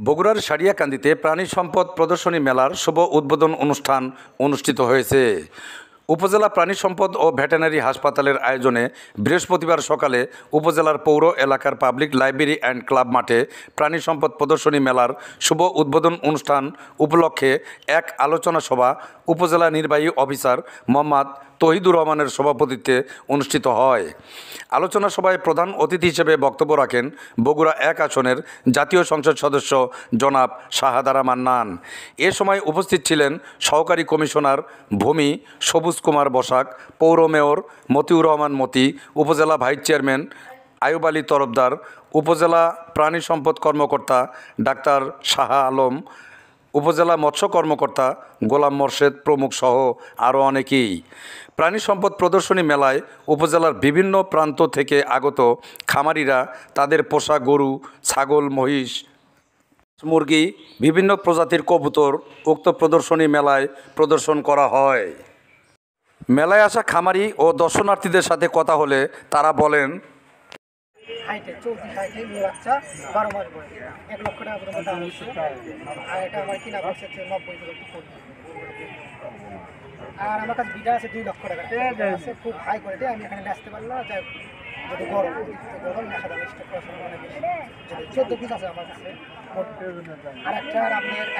বগুড়ার সারিয়াকান্দিতে প্রাণী সম্পদ প্রদর্শনী মেলার শুভ উদ্বোধন অনুষ্ঠান অনুষ্ঠিত হয়েছে। উপজেলা প্রাণী সম্পদ ও ভেটেরিনারি হাসপাতালের আয়োজনে বৃহস্পতিবার সকালে উপজেলার পৌর এলাকার পাবলিক লাইব্রেরি অ্যান্ড ক্লাব মাঠে প্রাণী সম্পদ প্রদর্শনী মেলার শুভ উদ্বোধন অনুষ্ঠান উপলক্ষে এক আলোচনা সভা উপজেলা নির্বাহী অফিসার মোহাম্মদ তহিদুর রহমানের সভাপতিত্বে অনুষ্ঠিত হয়। আলোচনা সভায় প্রধান অতিথি হিসেবে বক্তব্য রাখেন বগুড়া ১ আসনের জাতীয় সংসদ সদস্য জনাব শাহাদারা মান্নান। এ সময় উপস্থিত ছিলেন সহকারী কমিশনার ভূমি সবুজ কুমার বসাক, পৌর মেয়র মতিউর রহমান মতি, উপজেলা ভাইস চেয়ারম্যান আয়ুব আলী তরফদার, উপজেলা প্রাণী সম্পদ কর্মকর্তা ডাক্তার শাহ আলম, উপজেলা মৎস্য কর্মকর্তা গোলাম মোর্শেদ প্রমুখ সহ আরও অনেকেই। প্রাণী সম্পদ প্রদর্শনী মেলায় উপজেলার বিভিন্ন প্রান্ত থেকে আগত খামারিরা তাদের পোষা গরু, ছাগল, মহিষ, মুরগি, বিভিন্ন প্রজাতির কবুতর উক্ত প্রদর্শনী মেলায় প্রদর্শন করা হয়। মেলায় আসা খামারি ও দর্শনার্থীদের সাথে কথা হলে তারা বলেন, হাইটে 34 হাইটে মেয়ে বাচ্চা 12 মাস বয়স 1 লক্ষ টাকা পর্যন্ত দাম হচ্ছে। আর এটা আমার কিনা পড়ছে 90 পর্যন্ত। আর আমার কাছে বিটা আছে 2 লক্ষ টাকা আছে, খুব হাই কোয়ালিটি। আমি এখানে আসতে পারলাম না, যাই যদি গরম নেশা দাম স্টক করার সময় অনেক বেশি, যদি 14 পিস আছে আমার কাছে। আর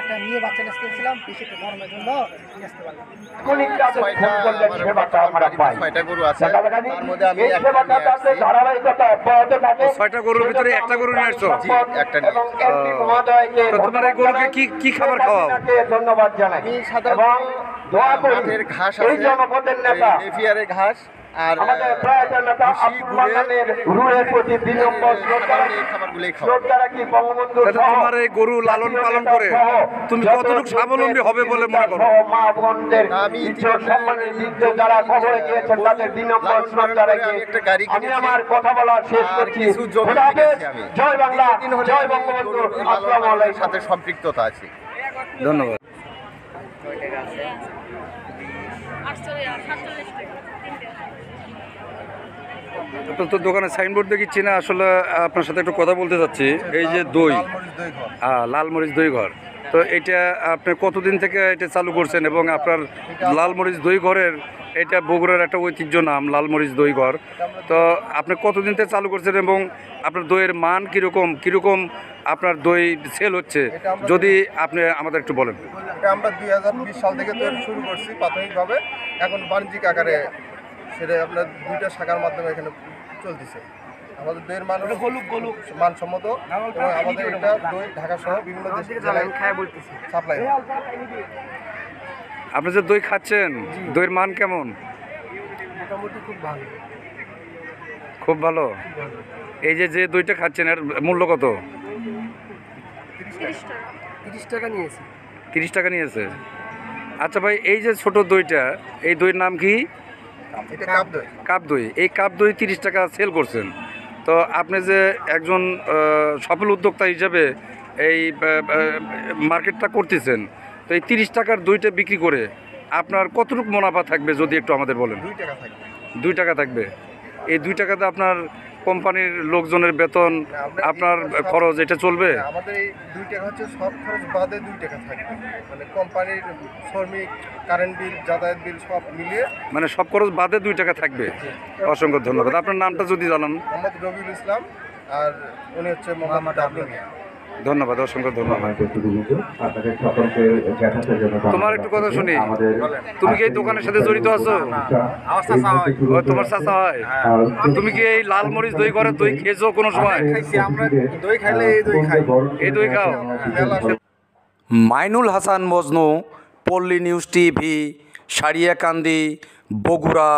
একটা মেয়ে বাচ্চা নিয়ে এসেছিলাম, বেশি একটু গরমের জন্য নিয়ে আসতে পারলাম। ছয়টা গরু আছে, তার মধ্যে আমি ছয়টা গরুর ভিতরে একটা গরু নিয়ে আসছো? একটা নিয়ে। তোমার এই গরুকে কি খাবার খাওয়াও? ধন্যবাদ জানাই। আমি সাধারণত মাঠের ঘাস আছে, নেপিয়ারের ঘাস আর তোমার এই গরু লালন পালন করে তুমি কতটুকু স্বাবলম্বী হবে বলে মনে করো? আমি একটা গাড়ি কিনেছি, আমার কথা বলা শেষ করছি। কিছু জমি কিনেছি আমি। জয় বাংলা, জয় বঙ্গবন্ধু। আসসালামু আলাইকুম। সাথে সম্পৃক্ততা আছে। ধন্যবাদ। আপনার তো দোকানে সাইনবোর্ড দেখিচ্ছি না, আসলে আপনার সাথে একটু কথা বলতে চাচ্ছি। এই যে দই, লালমরিচ দই ঘর, তো এটা আপনি কতদিন থেকে এটা চালু করছেন? এবং আপনার লালমরিচ দই ঘরের এটা বগুড়ার একটা ঐতিহ্য নাম লালমরিচ দই ঘর, তো আপনি কতদিন থেকে চালু করছেন এবং আপনার দইয়ের মান কীরকম আপনার দই সেল হচ্ছে, যদি আপনি আমাদের একটু বলেন। এটা আমরা 2020 সাল থেকে তৈরি শুরু করছি প্রাথমিকভাবে, এখন বাণিজ্যিক আকারে সেটা আপনার 2টা শাখার মাধ্যমে এখানে চলতেছে। আমাদের দইয়ের মান মানসম্মত এবং আমাদের এটা দই ঢাকা সহ বিভিন্ন জেলায় সাপ্লাই। আপনি যে দই খাচ্ছেন, দইয়ের মান কেমন? মোটামুটি খুব ভালো। খুব ভালো। এই যে দইটা খাচ্ছেন এর মূল্য কত? 30 টাকা নিয়েছি। 30 টাকা নিয়েছে। আচ্ছা ভাই, এই যে ছোট দইটা, এই দইয়ের নাম কি? এটা কাপ দই। কাপ দই। এই কাপ দই 30 টাকা সেল করছেন, তো আপনি যে একজন সফল উদ্যোক্তা হিসেবে এই মার্কেটটা করতেছেন, তো এই 30 টাকার দইটা বিক্রি করে আপনার কতটুকু মুনাফা থাকবে যদি একটু আমাদের বলেন? 2 টাকা থাকবে। 2 টাকা থাকবে। এই 2 টাকাতে আপনার কোম্পানির লোকজনের বেতন, আপনার খরচ, এটা চলবে? আমাদের এই 2 টাকা হচ্ছে সব খরচ বাদে 2 টাকা থাকবে, মানে কোম্পানির শ্রমিক, কারেন্ট বিল, যাতায়াত বিল সব মিলিয়ে, মানে সব খরচ বাদে 2 টাকা থাকবে। অসংখ্য ধন্যবাদ। আপনার নামটা যদি জানান। মোহাম্মদ রবিউল ইসলাম, আর উনি হচ্ছে মোহাম্মদ ডাবলু মিয়া। ধন্যবাদ, অসংখ্য ধন্যবাদ। তোমার একটু কথা শুনি, তুমি কি এই দোকানের সাথে জড়িত আছো? ও, তোমার চাচা হয়। তুমি কি এই লালমরিচ দই ঘরের দই খেয়েছো কোনো সময়? আমরা দই খাইলে এই দই খাই। এই দই খাও? মাইনুল হাসান মজনু, পল্লী নিউজ টিভি, সারিয়াকান্দি, বগুড়া।